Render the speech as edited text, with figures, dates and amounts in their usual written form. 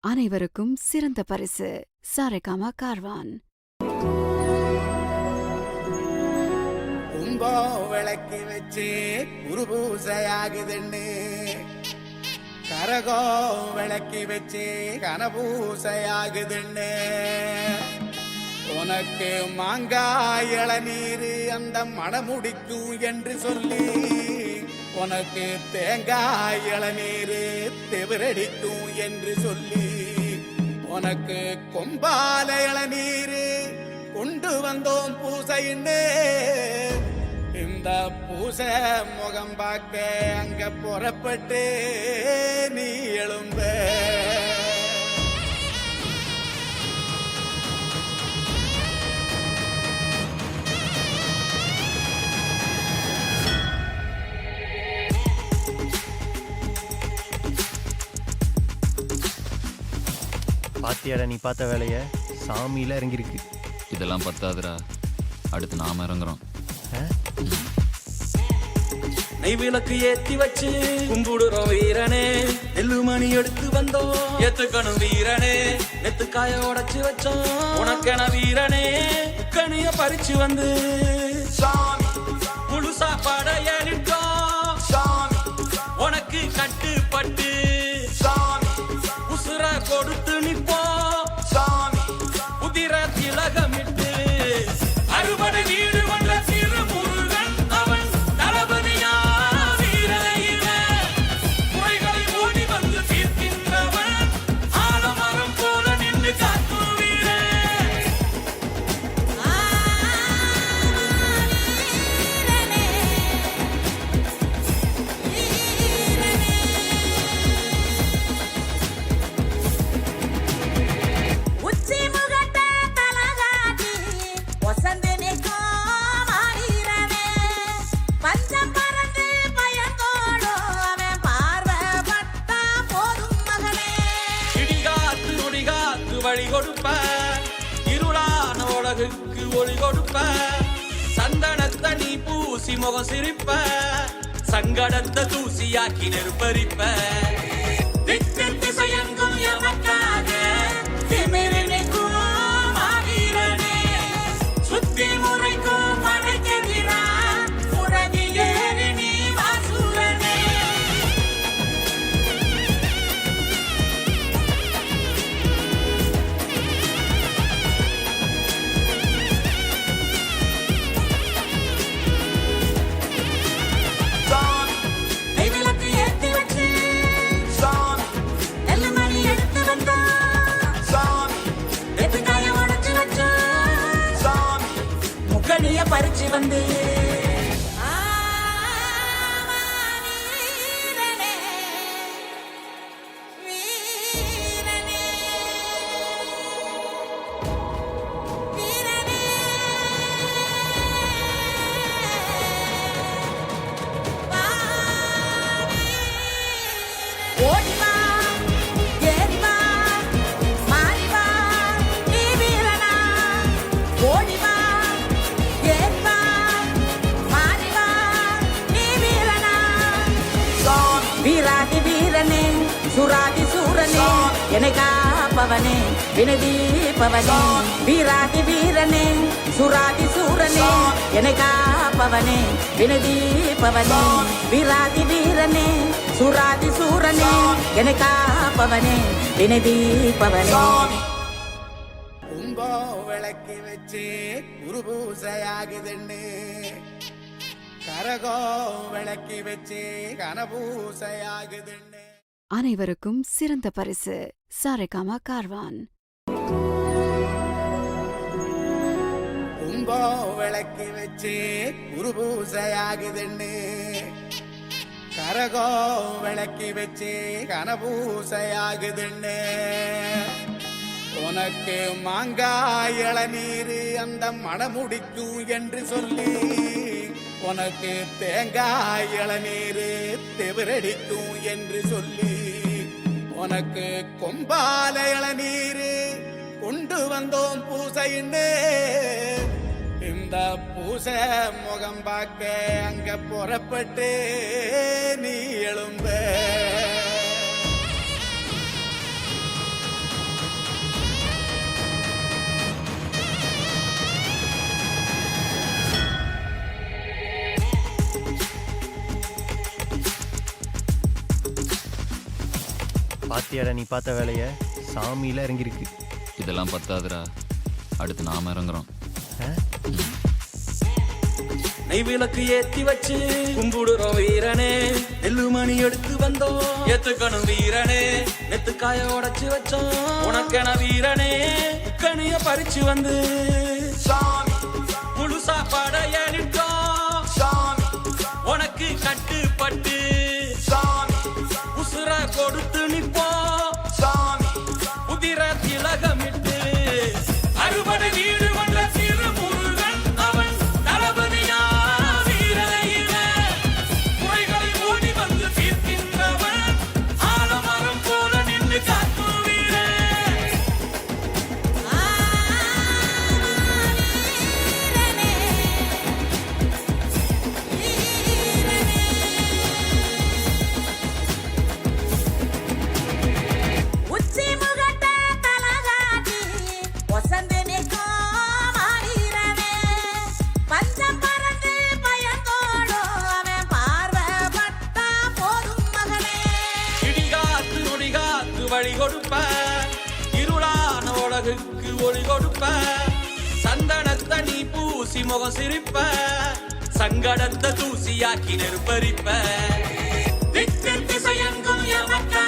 அனைவருக்கும் சிறந்த பரிசு சாரேகாமா கார்வான். கும்பம் விளக்கி வச்சு குருபூசையாகுதுன்னு, கரகம் விளக்கி வச்சு கனபூசையாகுதுன்னு, உனக்கு மாங்காய் இளநீர் அந்த மணமுடிக்கும் என்று சொல்லி, உனக்கு தேங்காய் இளநீர் தெவிரடிக்கும் என்று சொல்லி, உனக்கு கொம்பால இளநீர் கொண்டு வந்தோம் பூசைன்னு. இந்த பூசை முகம் பார்க்க அங்க புறப்பட்டு நீ எழும்ப. பாத்தியாடா நீ பார்த்த வேலைய? சாமியில இறங்கிருக்கு. இதெல்லாம் பத்தாதுடா, அடுத்து நாம இறங்குறோம். நெய் விளக்கு ஏத்தி வச்சு கும்பிடுறோம் வீரனே, நெல்லுமணி எடுத்து வந்தோம் ஏத்துக்கணும் வீரனே, நெத்துக்காய உடைச்சு வச்சோம் உனக்கென வீரனே, கனிய பறிச்சு வந்து சாமி முழு சாப்பாட ஏறிட்டோம் சாமி, உனக்கு கட்டுப்பட்டு சாமி உசுர கொடுத்து நிப்போம் சாமி, உதிர திலகமிட்டு அறுபடை வீடு வந்த திருமுருகன் அவன் தளபதியா வீரையில முறைகளை ஓடி வந்து தீர்க்கின்றவன், ஆலமரம் போல நின்று காக்கும் வீரே. வழி கொடுப்ப இருளான உலகுக்கு ஒளி கொடுப்ப, சந்தனத்தை நீ பூசி முகம் சிரிப்ப, சங்கடத்தை தூசியாக்கி நெருப்பரிப்ப, திக்கு செய்யங்கும் எமக்காக திமிரினைக்கும் மாவீரனே, சுத்தி முறைக்கும் மடைக்கெதிரா உறவி ஏறி நீ வாசூரனே. பறிச்சு வந்து வீராதி வீரனே சுராதி சூரனே என்னை காப்பவனே வினதீபவனே, வீராதி வீரனே சுராதி சூரனே என்னை காப்பவனே வினதீபவனே, வீராதி வீரனே சுராதி சூரனே என்னை காப்பவனே வினதீபவனே. கும்பம் விளக்கி வச்சு குருபூசையாகுதுன்னு, கரகம் விளக்கி வச்சு கனபூசையாகுதுன்னு. அனைவருக்கும் சிறந்த பரிசு சாரேகாமா கார்வான். கும்பம் விளக்கி வச்சு குருபூசையாகுதுன்னு, கரகம் விளக்கி வச்சு கனபூசையாகுதுன்னு, உனக்கு மாங்காய் இளநீர் அந்த மணமுடிக்கும் என்று சொல்லி, உனக்கு தேங்காய் இளநீர் தெவிரடிக்கும் என்று சொல்லி, உனக்கு கொம்பால இளநீர் கொண்டு வந்தோம் பூசைன்னு. இந்த பூசை முகம் பார்க்க அங்க புறப்பட்டு நீ எழும்ப. பாத்தியாடா நீ பார்த்த வேலைய சாமியில இறங்கியிருக்கு. இதெல்லாம் பத்தாதுடா, அடுத்து நாம இறங்குறோம். நெய் விளக்கு ஏத்தி வச்சு கும்பிடுறோம் வீரனே, நெல்லுமணி எடுத்து வந்தோம் ஏத்துக்கணும் வீரனே, நெத்துக்காய உடைச்சு வச்சோம் உனக்கென வீரனே, கனிய பறிச்சு வந்து முழு சாப்பாட ஏறிட்டோம் உனக்கு கட்டுப்பட்டு உசுர கொடுத்து நிப்போம் உதிர திலகமிட்டு அறுபடை வீடு வந்த திருமுருகன் அவன் தளபதியா வீரனையில குறைகளை ஓடி வந்து தீர்க்கின்றவன் ஆலமரம் போல நின்று காக்கும் வீரன். உச்சி முகட்ட தலகாட்டி வசந்து நிற்கும் மாவீரனே, பஞ்சம் பறந்து பயந்தோடும் அவன் பார்வைப்பட்டா போதும் மகனே. இடிகாத்து நொடிகாத்து வழி கொடுப்ப, இருளான உலகுக்கு ஒளி கொடுப்ப, சந்தனத்தை நீ பூசி முகம் சிரிப்ப, சங்கடத்தை தூசியாக்கி நெருப்பரிப்ப, திக்கு திசையெங்கும் எமக்கா